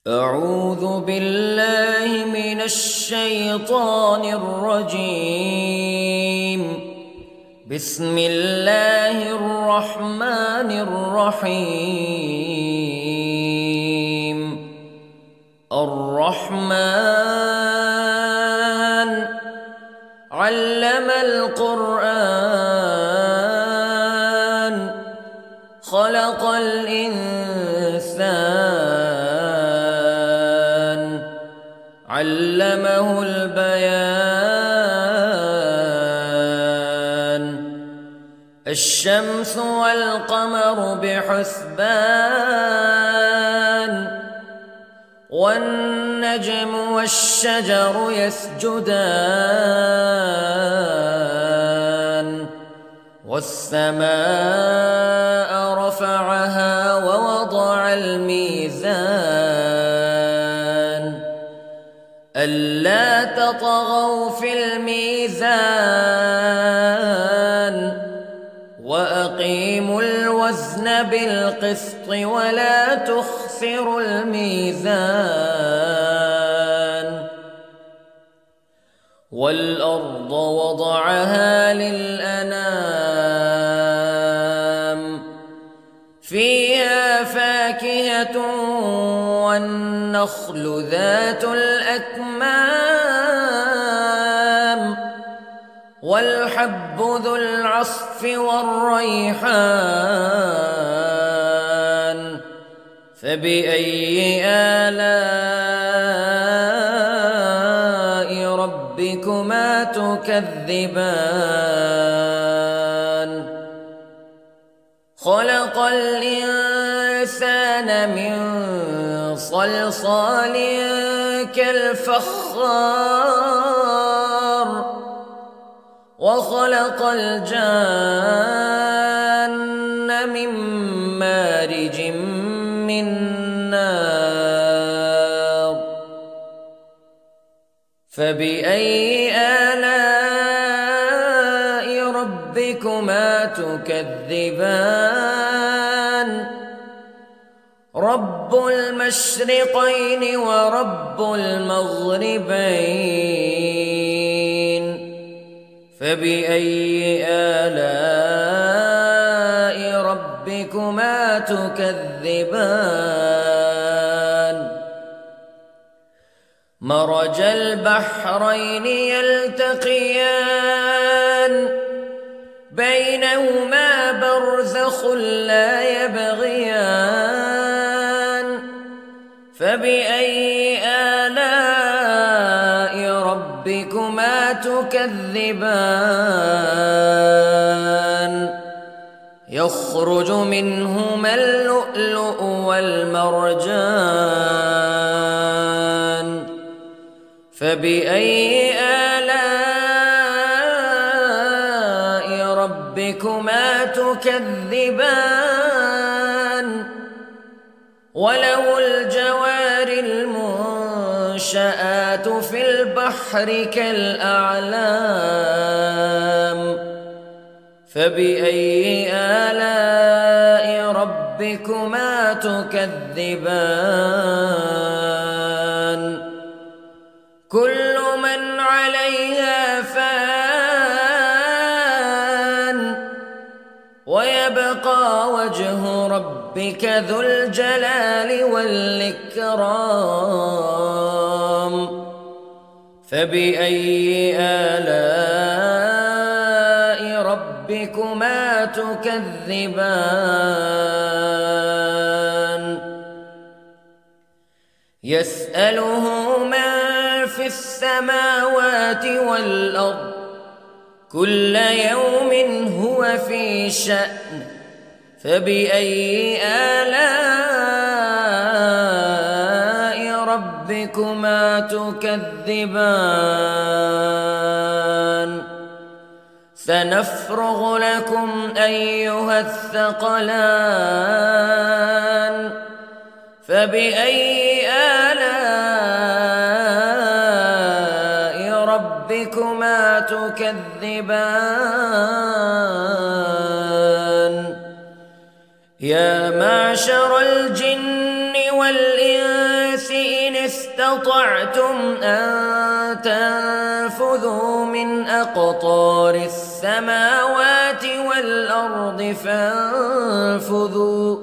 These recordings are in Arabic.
أعوذ بالله من الشيطان الرجيم. بسم الله الرحمن الرحيم. الرحمن علم القرآن خلق الإنسان علمه البيان. الشمس والقمر بحسبان والنجم والشجر يسجدان والسماء رفعها ووضع الميزان ألا تطغوا في الميزان وأقيموا الوزن بالقسط ولا تخسروا الميزان. والأرض وضعها للأنام فيها فاكهة والنخل ذات الأكمام والحب ذو العصف والريحان فبأي آلاء ربكما تكذبان. خلق الإنسان من صلصال كالفخار وخلق الجان من مارج من نار فبأي آلاء ربكما تكذبان. رب المشرقين ورب المغربين فبأي آلاء ربكما تكذبان. مرج البحرين يلتقيان بينهما برزخ لا يبغيان فبأي آلاء ربكما تكذبان. يخرج منهما اللؤلؤ والمرجان فبأي آلاء ربكما تكذبان. وله الجوار المنشآت في البحر كالأعلام فبأي آلاء ربكما تكذبان. كل من عليها فان ويبقى وجه ربك ذو الجلال والإكرام فبأي آلاء ربكما تكذبان. يسأله من في السماوات والأرض كل يوم هو في شأن فبأي آلاء ربكما تكذبان. سنفرغ لكم أيها الثقلان فبأي آلاء ربكما تكذبان. يا معشر الجن والإنس استطعتم أن تنفذوا من أقطار السماوات والأرض فانفذوا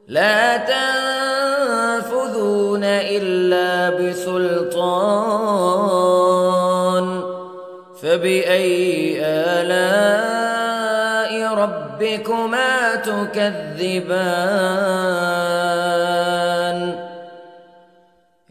لا تنفذون إلا بسلطان فبأي آلاء ربكما تكذبان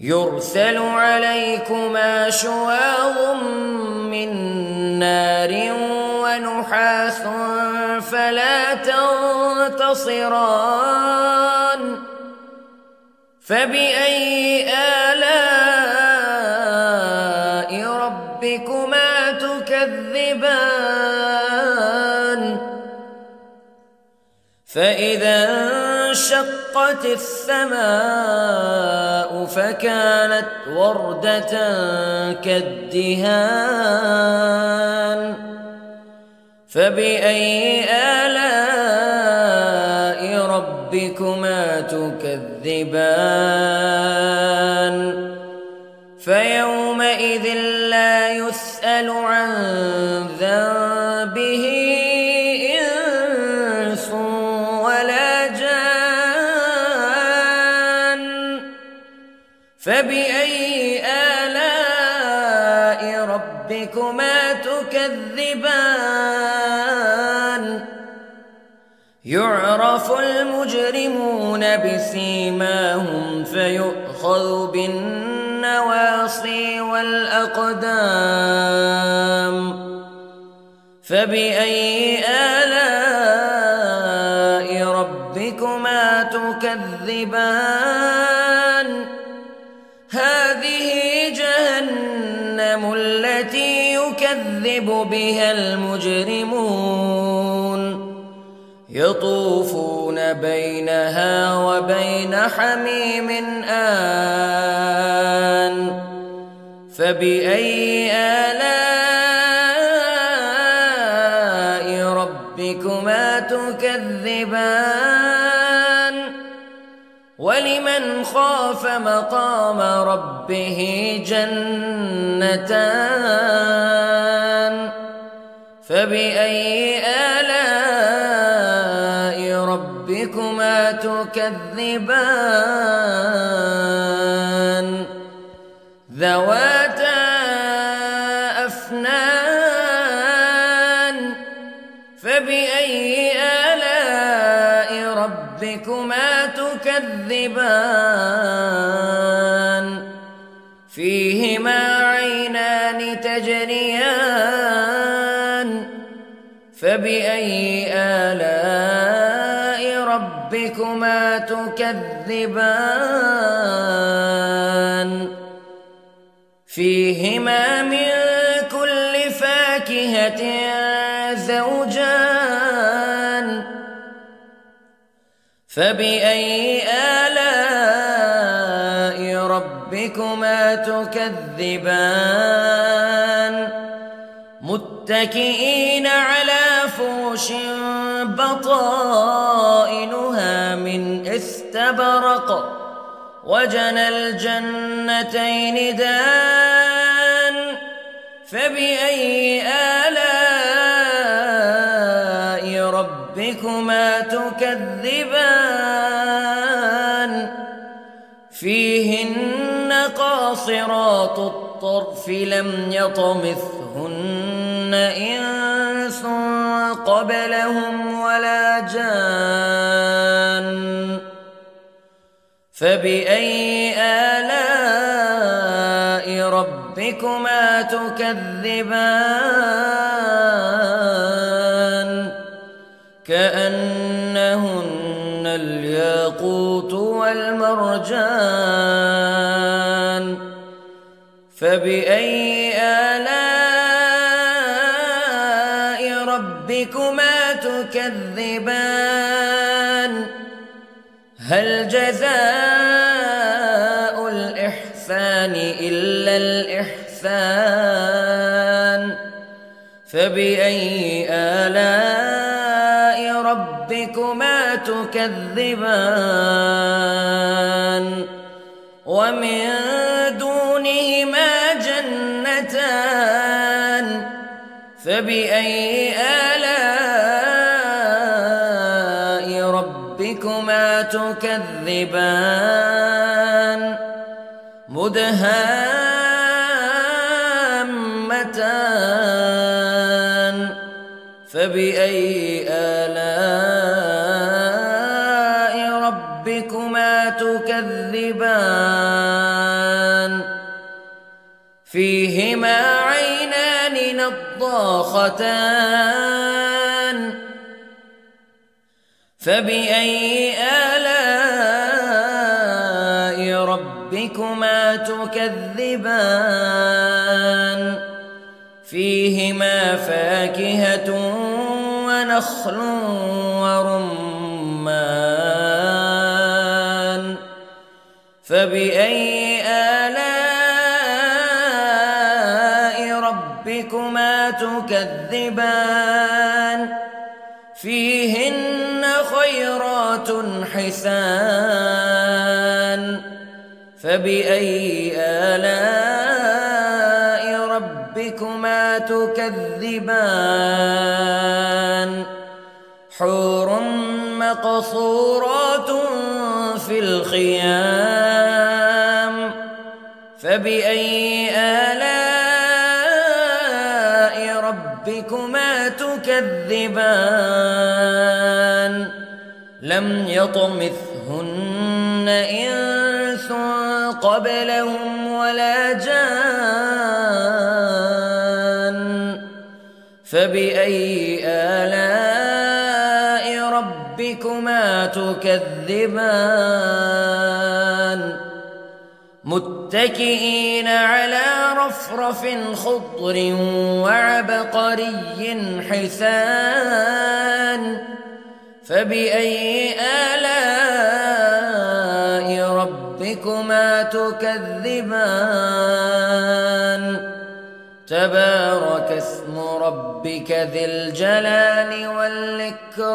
يرسل عليكما شواظ من نار ونحاس فلا تنتصران فبأي آلاء ربكما تكذبان فإذا انشقت السماء فكانت وردة كالدهان فبأي آلاء ربكما تكذبان فيومئذ لا يسأل عن ذنبه إنس ولا جان فبأي آلاء ربكما تكذبان يعرف المجرمون بسيماهم فيؤخذ بالنواصي والأقدام فبأي آلاء ربكما تكذبان هذه جهنم التي يكذب بها المجرمون يطوفون بينها وبين حميم آن فبأي آلاء ربكما تكذبان ولمن خاف مقام ربه جنتان فبأي آلاء ربكما تكذبان ذواتا أفنان فبأي آلاء ربكما تكذبان فيهما عينان تجريان فبأي آلاء ربكما تكذبان فيهما من كل فاكهة زوجان فبأي آلاء ربكما تكذبان متكئين على فرش بطائنها من استبرق وجنى الجنتين دان فبأي آلاء ربكما تكذبان فيهن قاصرات الطرف لم يطمثهن إنس قبلهم ولا جان فبأي آلاء ربكما تكذبان كأنهن الياقوت والمرجان فبأي آلاء ربكما تكذبان هل جزاء الإحسان إلا الإحسان فبأي آلاء ربكما تكذبان ومن دونهما جنتان فبأي آلاء ربكما تكذبان مدهامتان فبأي آلاء ربكما تكذبان فيهما عينان نضاختان فبأي آلاء ربكما تكذبان فيهما فاكهة ونخل ورمان فبأي آلاء ربكما تكذبان فيهن خيرات حسان فبأي آلاء ربكما تكذبان حور مقصورات في الخيام فبأي آلاء ربكما تكذبان لم يطمثهن إنس قبلهم ولا جان فبأي آلاء ربكما تكذبان متكئين على رفرف خضر وعبقري حسان فبأي آلاء ربكما تكذبان تبارك اسم ربك ذي الجلال والإكرام